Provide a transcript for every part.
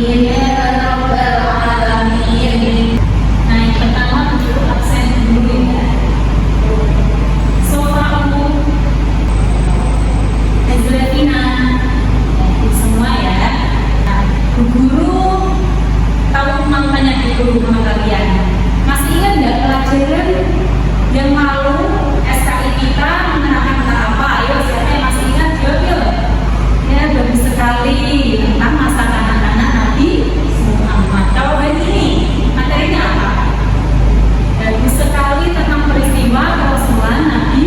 ya rabbal alamin. Nah, yang pertama untuk absen dulu ya. Sofamu Azratina semua ya. Nah, guru tahu namanya guru sama kalian. Masih ingat nggak pelajaran yang malu SKI kita menerapkan apa? Ayo siapa yang masih ingat? Yuk. Ya bagus sekali tentang masa kanak-kanak Nabi Muhammad. Kalau hari ini materinya apa? Bagus sekali tentang peristiwa Rasulullah Nabi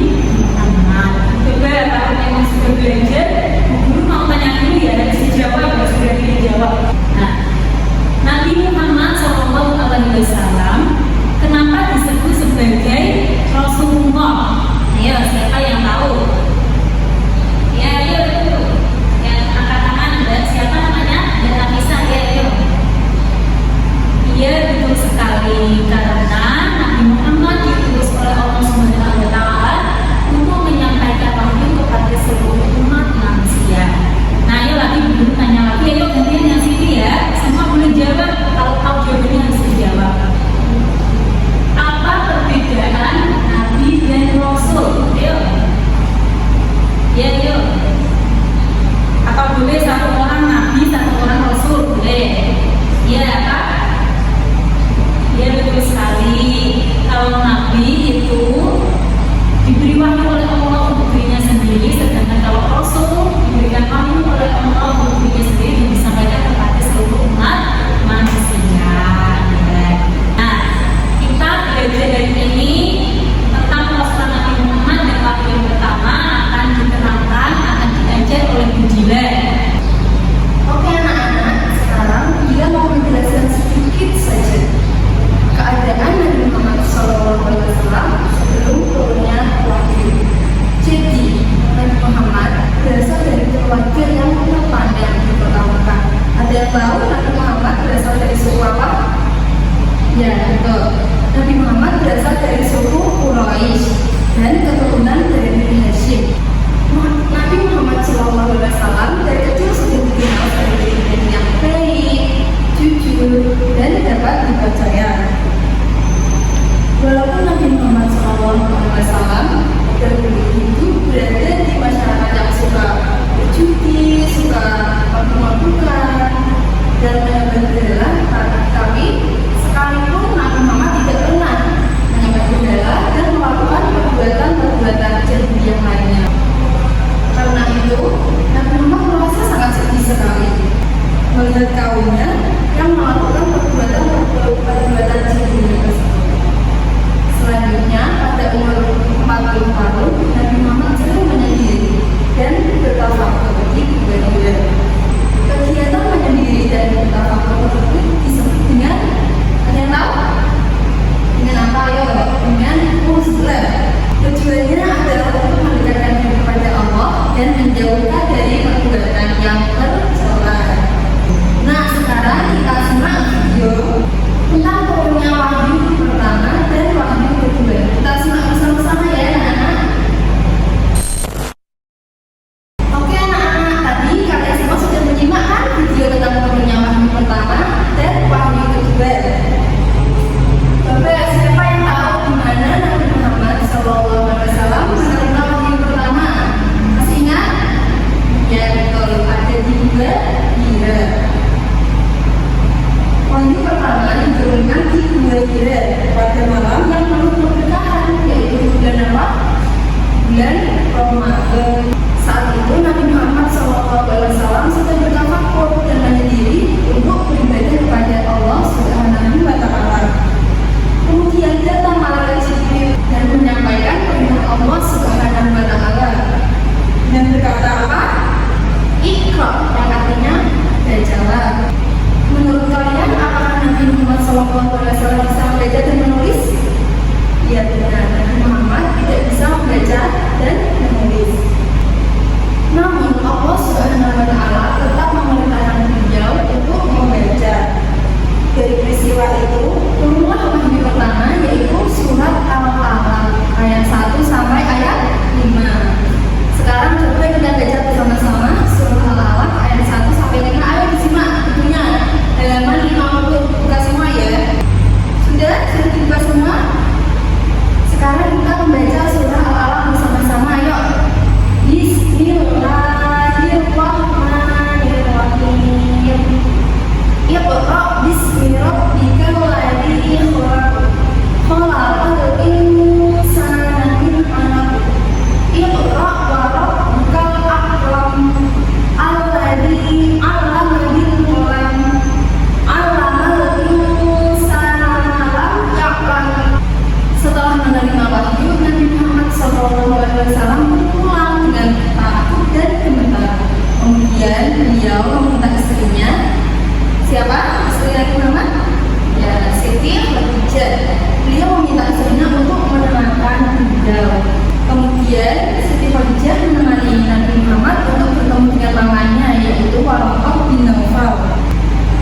Muhammad. Coba kalau yang sudah belajar, guru mau tanya dulu ya, harus dijawab, harus sudah dijawab. Nah, Nabi Muhammad SAW kenapa disebut sebagai Rasulullah? Ayo, siapa yang tahu? Ya, ayo. Yang angkat tangan, dan siapa namanya? Dan Nafisa, ya, ayo. Iya, betul sekali. Karena Nabi Muhammad diutus oleh Allah Subhanahu wa Ta'ala untuk menyampaikan wahyu kepada seluruh umat manusia. Nah, ayo lagi dulu tanya lagi, ayo gantian yang sini ya. Semua boleh jawab, kalau tahu jawabannya harus dijawab. Apa perbedaan Nabi dan Rasul? Ayo. Ya, ayo. Apa boleh satu orang Nabi, satu orang Rasul? Boleh. Iya, apa? Ya, betul sekali. Kalau Nabi itu diberi wahyu oleh Allah untuk dirinya sendiri, sedangkan kalau Rasul diberikan wahyu oleh Allah untuk dirinya sendiri dan disampaikan kepada seluruh umat manusia. Nah, kita belajar dari ini tentang Rasul Nabi Muhammad dan wahyu yang pertama akan diterangkan, akan diajar oleh Bu Dila. Oke anak-anak, sekarang Dila mau menjelaskan sedikit saja keadaan Nabi Muhammad SAW sebelum turunnya wahyu. Jadi, Nabi Muhammad berasal dari keluarga yang terpandang di kota Mekah. Ada yang tahu Nabi Muhammad berasal dari suku apa? Ya, betul. Nabi Muhammad berasal dari suku Quraisy dan keturunan dari Bani Hashim. Nabi Muhammad SAW dari kecil sudah dikenal sebagai pribadi yang baik, jujur, dan dapat dipercaya. Walaupun Nabi Muhammad SAW hidup berada di masyarakat yang suka berjudi, suka mabuk-mabukan, dan menyembah berhala, tapi sekalipun Nabi Muhammad tidak pernah menyembah berhala dan melakukan perbuatan-perbuatan jahat yang lainnya. Karena itu, Nabi Muhammad merasa sangat sedih sekali melihat kaumnya yang melakukan perbuatan jahat tersebut. Selanjutnya, pada umur 40 tahun, Nabi Muhammad sering menyendiri dan bertafakur di gua-gua. Kegiatan menyendiri dan bertafakur tersebut disebut dengan, ada yang tahu? Dengan apa? Ayo, dengan uzlah. Tujuannya adalah untuk mendekatkan diri kepada Allah dan menjauhkan dari perbuatan yang tercela. Nah, sekarang kita simak video tentang turunnya wahyu pertama dan wahyu kedua. Kita simak bersama-sama ya anak-anak. Oke anak-anak, tadi kalian semua sudah menyimak kan video tentang turunnya wahyu pertama dan wahyu kedua. Coba siapa yang tahu di mana Nabi Muhammad SAW menerima wahyu pertama? Masih ingat? Ya betul, ada di Hira. Wahyu pertama diturunkan di Hira pada malam yang penuh keberkahan, yaitu bulan apa? Bulan Ramadan. Saat itu Nabi Muhammad SAW sedang bertafakur dan menyendiri untuk beribadah kepada Allah Subhanahu wa Ta'ala. Kemudian datang malaikat Jibril dan menyampaikan perintah Allah Subhanahu wa Ta'ala dan berkata apa? Iqra, yang artinya bacalah. Menurut kalian, apakah Nabi Muhammad SAW bisa membaca dan menulis? Ya benar, Nabi Muhammad tidak bisa membaca dan menulis. Namun Allah Subhanahu wa Ta'ala tetap memerintahkan beliau untuk membaca. Dari peristiwa itu turunlah wahyu pertama, yaitu surat Al-Alaq ayat 1 sampai ayat 5. Sekarang coba kita baca bersama-sama surat Al-Alaq ayat 1 sampai 5. Ayo disimak bukunya.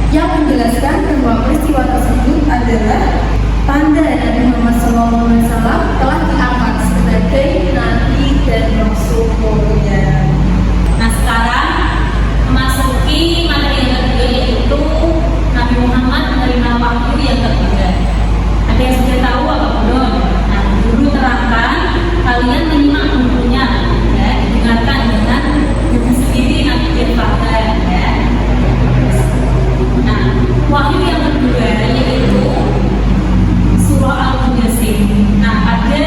yang menjelaskan bahwa peristiwa tersebut adalah tanda Nabi Muhammad SAW telah diangkat sebagai Nabi dan Rasul. Nah sekarang memasuki materi yang kedua, yaitu Nabi Muhammad menerima wahyu yang kedua. Ada yang sudah tahu apa belum? Nah, guru terangkan, kalian menyimak bukunya, ya, didengarkan dengan buku sendiri nanti dipahami, ya. Nah, wahyu yang kedua yaitu surah Al-Mudaththir. Nah, pada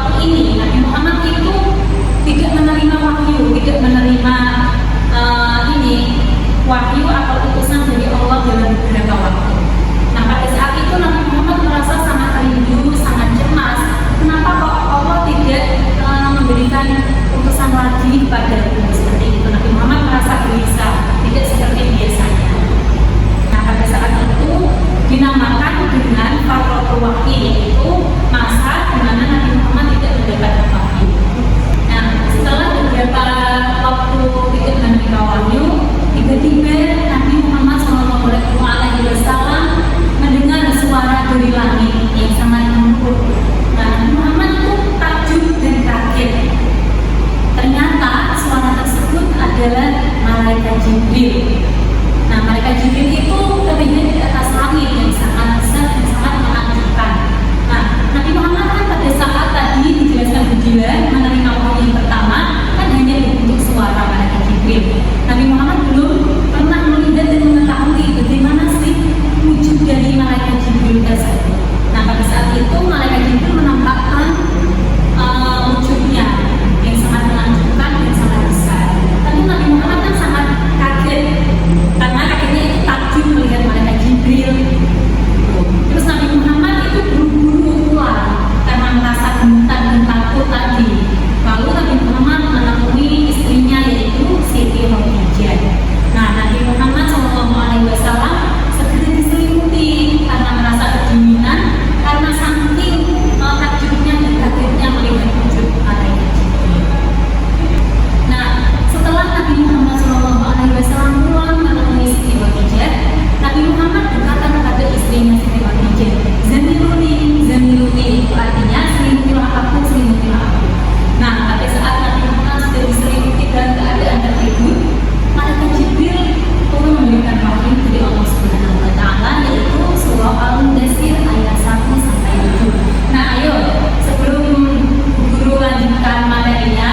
waktu ini Nabi Muhammad itu tidak menerima wahyu, tidak menerima wahyu atau utusan dari Allah dalam beberapa waktu. Nah, pada saat itu Nabi Muhammad merasa sangat rindu, sangat cemas. Kenapa kok Allah tidak memberikan utusan lagi kepada seperti itu? Nabi Muhammad merasa gelisah, tidak seperti biasanya. Nah, pada saat itu dinamakan dengan Fatratul Wahyi, yaitu masa di mana Nabi Muhammad tidak mendapatkan wahyu. Nah, setelah beberapa waktu tidak menerima wahyu, tiba-tiba Nabi Muhammad SAW mendengar suara dari langit yang sangat lembut. Nah, Nabi Muhammad itu takjub dan kaget. Ternyata suara tersebut adalah malaikat Jibril. Nah, malaikat Jibril itu terlihat di atas langit yang sangat besar dan sangat menakjubkan. Nah, Nabi Muhammad kan pada saat tadi dijelaskan beliau menerima wahyu yang pertama kan hanya bentuk suara malaikat Jibril. Nabi Muhammad belum pernah melihat dan mengetahui bagaimana sih wujud dari malaikat Jibril tersebut. Nah, pada saat itu malaikat Jibril menampakkan wujudnya yang sangat menakjubkan dan sangat besar. Tapi Nabi Muhammad kan sangat kaget karena kagetnya itu takjub melihat malaikat Jibril. Terus Nabi Muhammad itu buru-buru keluar karena merasa gentar dan takut tadi. Lalu Nabi Muhammad menemui istrinya, yaitu Siti Khadijah. Nah, Nabi Muhammad SAW segera diselimuti karena merasa kedinginan karena saking takjubnya dan kagetnya melihat wujud malaikat Jibril. Nah, setelah Nabi Muhammad SAW pulang menemui Siti Khadijah, Nabi Muhammad berkata kepada istrinya Siti Khadijah, Zamiluni, itu artinya selimutilah aku, selimutilah aku. Nah, pada saat Nabi Muhammad sudah diselimuti dalam keadaan tertidur, malaikat Jibril turun memberikan wahyu dari Allah Subhanahu wa Ta'ala, yaitu surah Al-Mudaththir ayat 1 sampai 7. Nah, ayo sebelum guru lanjutkan materinya,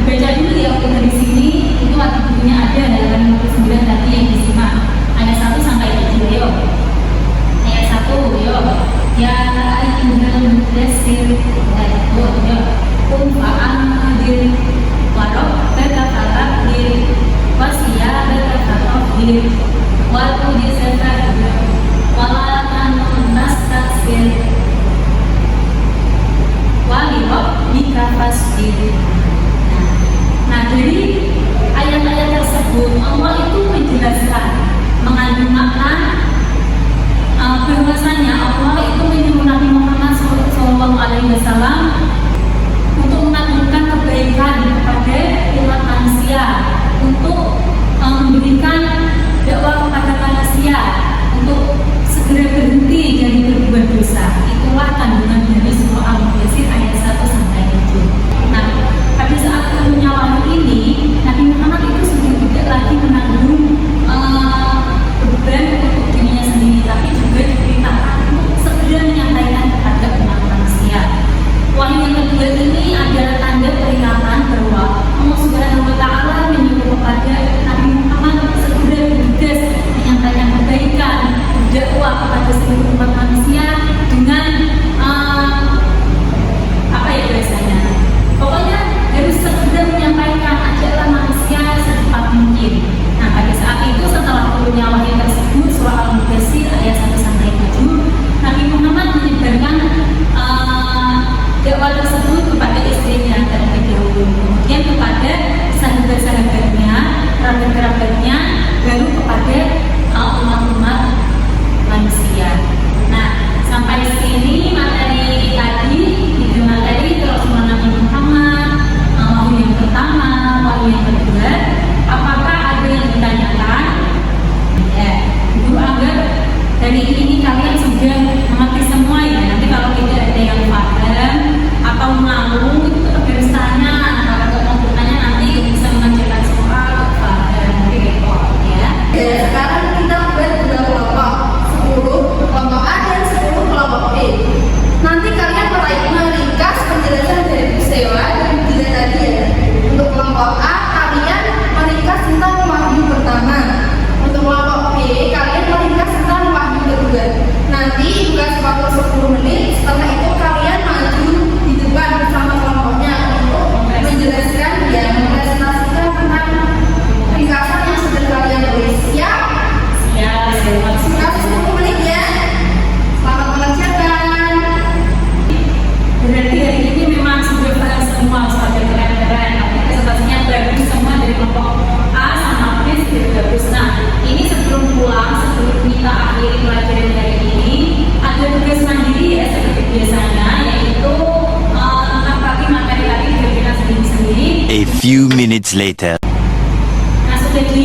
baca dulu ya untuk dari sini. Itu waktu bukunya ada halaman 59 tadi yang disimak ayat 1 sampai 7. Ayo ayat 1, yo ya ayyuhal mudaththir, yo qum fa'anzir wa rabbaka fakabbir wa siyabaka fatahhir wa rujza fahjur wa la tamnun tastakbir wa li rabbika fasbir. Nah, dari ayat-ayat tersebut Allah itu menjelaskan, mengandung makna bahwasanya Allah itu menyuruh Nabi Muhammad SAW untuk mengaturkan kebaikan kepada umat manusia, untuk memberikan dakwah kepada manusia, untuk segera berhenti dari berbuat dosa. Itulah kandungan dari surah Al-Mudaththir ayat 1 sampai 7. Nah, pada saat turunnya wahyu ini, Nabi Muhammad itu sudah tidak lagi menanggung beban untuk dirinya sendiri, tapi juga diperintahkan untuk segera menyampaikan kepada umat manusia. Wahyu yang kedua ini adalah tanda peringatan bahwa Allah Subhanahu wa Ta'ala menyuruh kepada Nabi Muhammad segera bergegas menyampaikan kebaikan, berdakwah kepada seluruh umat manusia dengan apa ya biasanya? Pokoknya harus segera menyampaikan, ajaklah manusia secepat mungkin. Nah, pada saat itu setelah turunnya wahyu tersebut, surah Al-Mudaththir ayat 1 sampai 7, Nabi Muhammad menyebarkan dakwah tersebut kepada istrinya terlebih dahulu, kemudian kepada sahabat-sahabatnya, kerabat-kerabatnya, baru kepada umat-umat manusia. Nah, sampai sini materi tadi, tiga materi terus Nabi Muhammad, wahyu yang pertama, wahyu yang kedua. Apakah ada yang ditanyakan? minutes later. Nah sudah di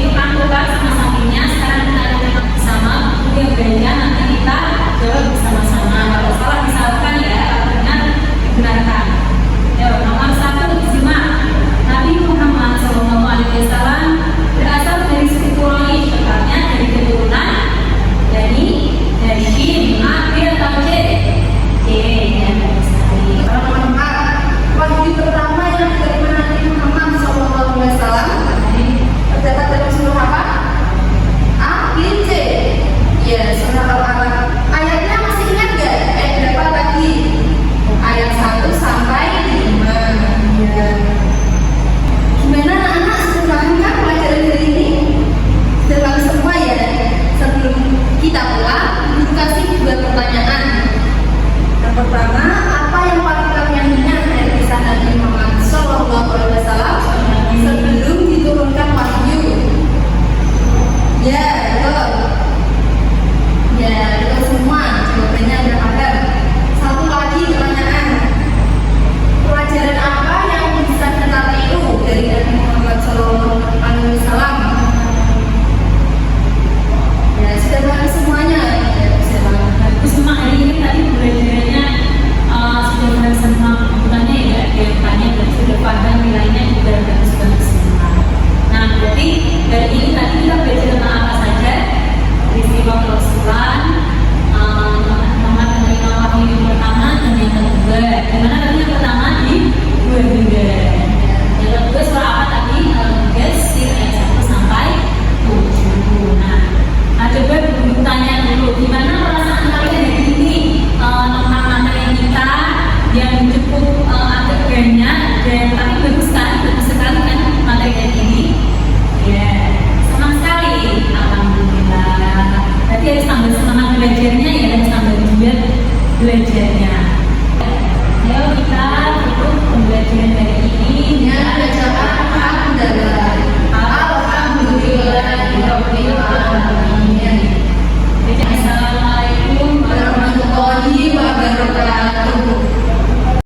itu kan sama sapinya, sekarang kita akan bersama yang beda